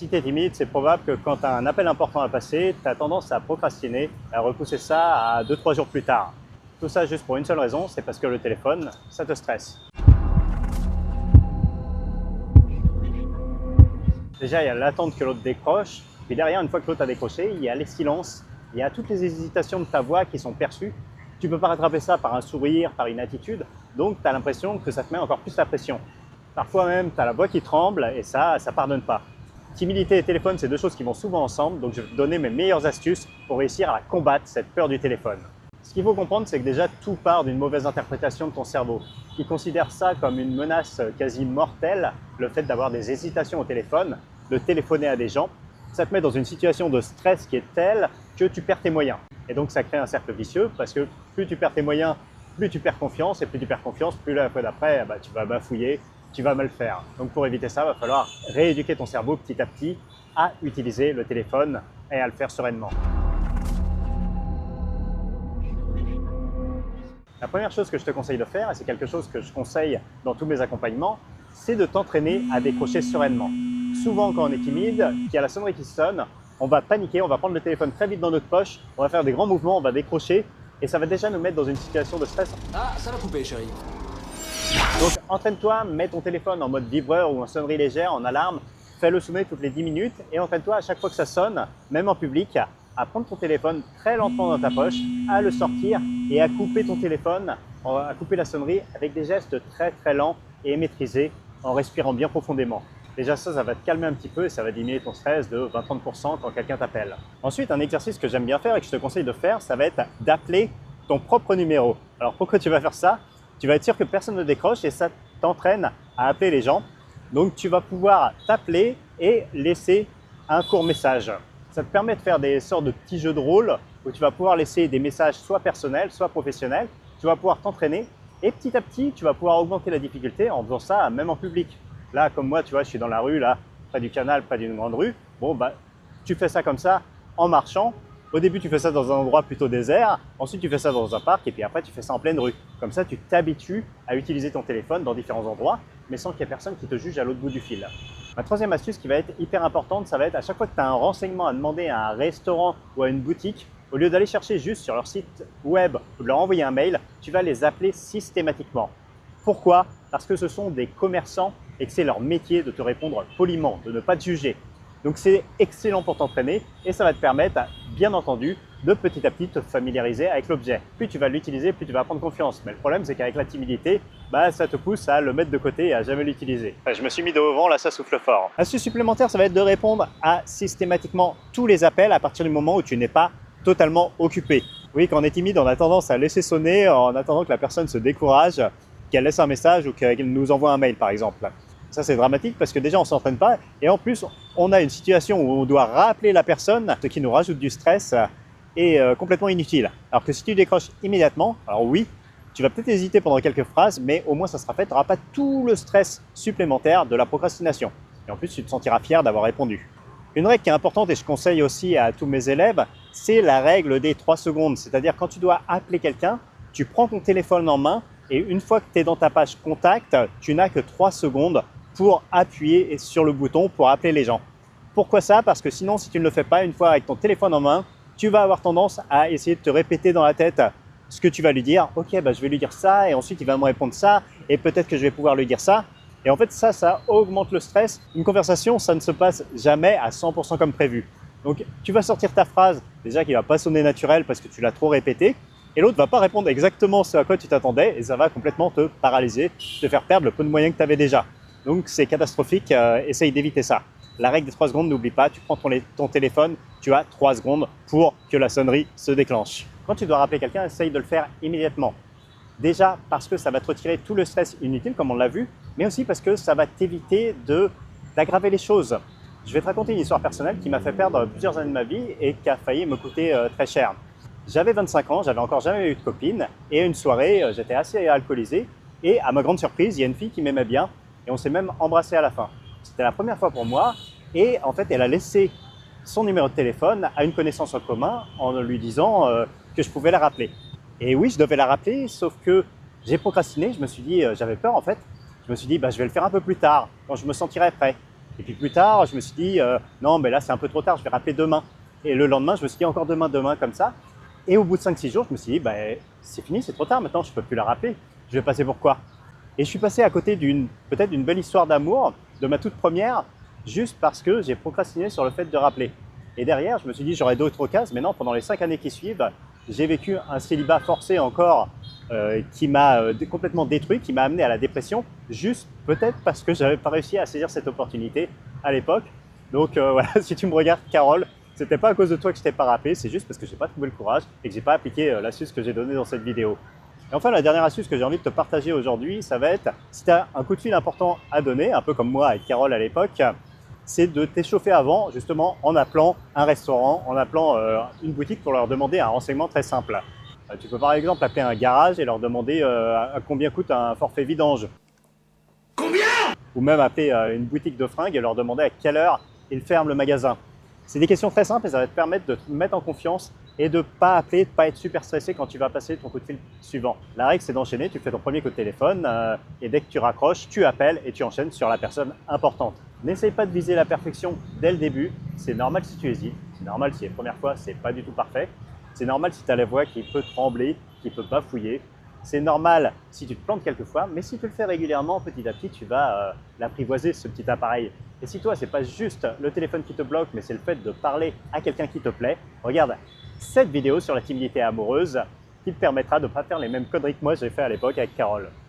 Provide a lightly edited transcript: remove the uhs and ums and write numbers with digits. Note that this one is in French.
Si tu es timide, c'est probable que quand tu as un appel important à passer, tu as tendance à procrastiner, à repousser ça à 2-3 jours plus tard. Tout ça juste pour une seule raison, c'est parce que le téléphone, ça te stresse. Déjà, il y a l'attente que l'autre décroche, puis derrière, une fois que l'autre a décroché, il y a les silences, il y a toutes les hésitations de ta voix qui sont perçues. Tu ne peux pas rattraper ça par un sourire, par une attitude, donc tu as l'impression que ça te met encore plus la pression. Parfois même, tu as la voix qui tremble et ça pardonne pas. Timidité et téléphone, c'est deux choses qui vont souvent ensemble, donc je vais te donner mes meilleures astuces pour réussir à combattre cette peur du téléphone. Ce qu'il faut comprendre, c'est que déjà tout part d'une mauvaise interprétation de ton cerveau, qui considère ça comme une menace quasi mortelle, le fait d'avoir des hésitations au téléphone, de téléphoner à des gens. Ça te met dans une situation de stress qui est telle que tu perds tes moyens. Et donc ça crée un cercle vicieux, parce que plus tu perds tes moyens, plus tu perds confiance, et plus tu perds confiance, plus la fois d'après, tu vas bafouiller, tu vas mal faire. Donc pour éviter ça, il va falloir rééduquer ton cerveau petit à petit à utiliser le téléphone et à le faire sereinement. La première chose que je te conseille de faire, et c'est quelque chose que je conseille dans tous mes accompagnements, c'est de t'entraîner à décrocher sereinement. Souvent quand on est timide, qu'il y a la sonnerie qui sonne, on va paniquer, on va prendre le téléphone très vite dans notre poche, on va faire des grands mouvements, on va décrocher et ça va déjà nous mettre dans une situation de stress. Ah, ça l'a coupé, chérie. Donc entraîne-toi, mets ton téléphone en mode vibreur ou en sonnerie légère, en alarme, fais-le sonner toutes les 10 minutes et entraîne-toi à chaque fois que ça sonne, même en public, à prendre ton téléphone très lentement dans ta poche, à le sortir et à couper ton téléphone, à couper la sonnerie avec des gestes très très lents et maîtrisés en respirant bien profondément. Déjà ça va te calmer un petit peu et ça va diminuer ton stress de 20-30% quand quelqu'un t'appelle. Ensuite, un exercice que j'aime bien faire et que je te conseille de faire, ça va être d'appeler ton propre numéro. Alors pourquoi tu vas faire ça? Tu vas être sûr que personne ne décroche et ça t'entraîne à appeler les gens. Donc tu vas pouvoir t'appeler et laisser un court message. Ça te permet de faire des sortes de petits jeux de rôle où tu vas pouvoir laisser des messages soit personnels, soit professionnels. Tu vas pouvoir t'entraîner et petit à petit, tu vas pouvoir augmenter la difficulté en faisant ça même en public. Là, comme moi, tu vois, je suis dans la rue, là, près du canal, près d'une grande rue. Bon, tu fais ça comme ça en marchant. Au début, tu fais ça dans un endroit plutôt désert. Ensuite, tu fais ça dans un parc et puis après, tu fais ça en pleine rue. Comme ça, tu t'habitues à utiliser ton téléphone dans différents endroits, mais sans qu'il y ait personne qui te juge à l'autre bout du fil. Ma troisième astuce qui va être hyper importante, ça va être à chaque fois que tu as un renseignement à demander à un restaurant ou à une boutique, au lieu d'aller chercher juste sur leur site web ou de leur envoyer un mail, tu vas les appeler systématiquement. Pourquoi? Parce que ce sont des commerçants et que c'est leur métier de te répondre poliment, de ne pas te juger. Donc c'est excellent pour t'entraîner et ça va te permettre, bien entendu, de petit à petit te familiariser avec l'objet. Plus tu vas l'utiliser, plus tu vas prendre confiance. Mais le problème, c'est qu'avec la timidité, ça te pousse à le mettre de côté et à jamais l'utiliser. Je me suis mis de haut vent, là ça souffle fort. Astuce supplémentaire, ça va être de répondre à systématiquement tous les appels à partir du moment où tu n'es pas totalement occupé. Oui, quand on est timide, on a tendance à laisser sonner en attendant que la personne se décourage, qu'elle laisse un message ou qu'elle nous envoie un mail par exemple. Ça c'est dramatique parce que déjà on ne s'entraîne pas et en plus on a une situation où on doit rappeler la personne, ce qui nous rajoute du stress et complètement inutile. Alors que si tu décroches immédiatement, alors oui, tu vas peut-être hésiter pendant quelques phrases, mais au moins ça sera fait, tu n'auras pas tout le stress supplémentaire de la procrastination. Et en plus tu te sentiras fier d'avoir répondu. Une règle qui est importante et je conseille aussi à tous mes élèves, c'est la règle des 3 secondes. C'est-à-dire quand tu dois appeler quelqu'un, tu prends ton téléphone en main et une fois que tu es dans ta page contact, tu n'as que 3 secondes pour appuyer sur le bouton pour appeler les gens. Pourquoi ça? Parce que sinon, si tu ne le fais pas une fois avec ton téléphone en main, tu vas avoir tendance à essayer de te répéter dans la tête ce que tu vas lui dire. Ok, je vais lui dire ça et ensuite il va me répondre ça et peut-être que je vais pouvoir lui dire ça. Et en fait, ça augmente le stress. Une conversation, ça ne se passe jamais à 100% comme prévu. Donc, tu vas sortir ta phrase, déjà qui ne va pas sonner naturelle parce que tu l'as trop répété. Et l'autre ne va pas répondre exactement ce à quoi tu t'attendais et ça va complètement te paralyser, te faire perdre le peu de moyens que tu avais déjà. Donc c'est catastrophique, essaye d'éviter ça. La règle des 3 secondes, n'oublie pas, tu prends ton téléphone, tu as 3 secondes pour que la sonnerie se déclenche. Quand tu dois rappeler quelqu'un, essaye de le faire immédiatement. Déjà parce que ça va te retirer tout le stress inutile, comme on l'a vu, mais aussi parce que ça va t'éviter d'aggraver les choses. Je vais te raconter une histoire personnelle qui m'a fait perdre plusieurs années de ma vie et qui a failli me coûter très cher. J'avais 25 ans, j'avais encore jamais eu de copine et une soirée, j'étais assez alcoolisé et à ma grande surprise, il y a une fille qui m'aimait bien et on s'est même embrassé à la fin. C'était la première fois pour moi et en fait, elle a laissé son numéro de téléphone à une connaissance en commun en lui disant que je pouvais la rappeler. Et oui, je devais la rappeler, sauf que j'ai procrastiné, je me suis dit, j'avais peur en fait, je me suis dit, je vais le faire un peu plus tard, quand je me sentirai prêt. Et puis plus tard, je me suis dit, non, mais là c'est un peu trop tard, je vais rappeler demain. Et le lendemain, je me suis dit encore demain, demain, comme ça. Et au bout de 5-6 jours, je me suis dit, bah, c'est fini, c'est trop tard, maintenant je ne peux plus la rappeler. Je vais passer pour quoi? Et je suis passé à côté peut-être d'une belle histoire d'amour, de ma toute première, juste parce que j'ai procrastiné sur le fait de rappeler. Et derrière, je me suis dit, j'aurais d'autres occasions, mais non, pendant les 5 années qui suivent, j'ai vécu un célibat forcé encore qui m'a complètement détruit, qui m'a amené à la dépression, juste peut-être parce que je n'avais pas réussi à saisir cette opportunité à l'époque. Donc voilà, si tu me regardes, Carole, c'était pas à cause de toi que je t'ai pas rappelé, c'est juste parce que j'ai pas trouvé le courage et que j'ai pas appliqué l'astuce que j'ai donnée dans cette vidéo. Et enfin, la dernière astuce que j'ai envie de te partager aujourd'hui, ça va être, si tu as un coup de fil important à donner, un peu comme moi avec Carole à l'époque, c'est de t'échauffer avant, justement, en appelant un restaurant, en appelant une boutique pour leur demander un renseignement très simple. Tu peux par exemple appeler un garage et leur demander à combien coûte un forfait vidange. Combien? Ou même appeler une boutique de fringues et leur demander à quelle heure ils ferment le magasin. C'est des questions très simples et ça va te permettre de te mettre en confiance et de ne pas appeler, de ne pas être super stressé quand tu vas passer ton coup de fil suivant. La règle, c'est d'enchaîner, tu fais ton premier coup de téléphone et dès que tu raccroches, tu appelles et tu enchaînes sur la personne importante. N'essaye pas de viser la perfection dès le début, c'est normal si tu hésites, c'est normal si la première fois, c'est pas du tout parfait, c'est normal si tu as la voix qui peut trembler, qui peut bafouiller, c'est normal si tu te plantes quelquefois, mais si tu le fais régulièrement, petit à petit, tu vas l'apprivoiser, ce petit appareil. Et si toi, c'est pas juste le téléphone qui te bloque, mais c'est le fait de parler à quelqu'un qui te plaît, regarde cette vidéo sur la timidité amoureuse qui te permettra de ne pas faire les mêmes conneries que moi j'ai fait à l'époque avec Carole.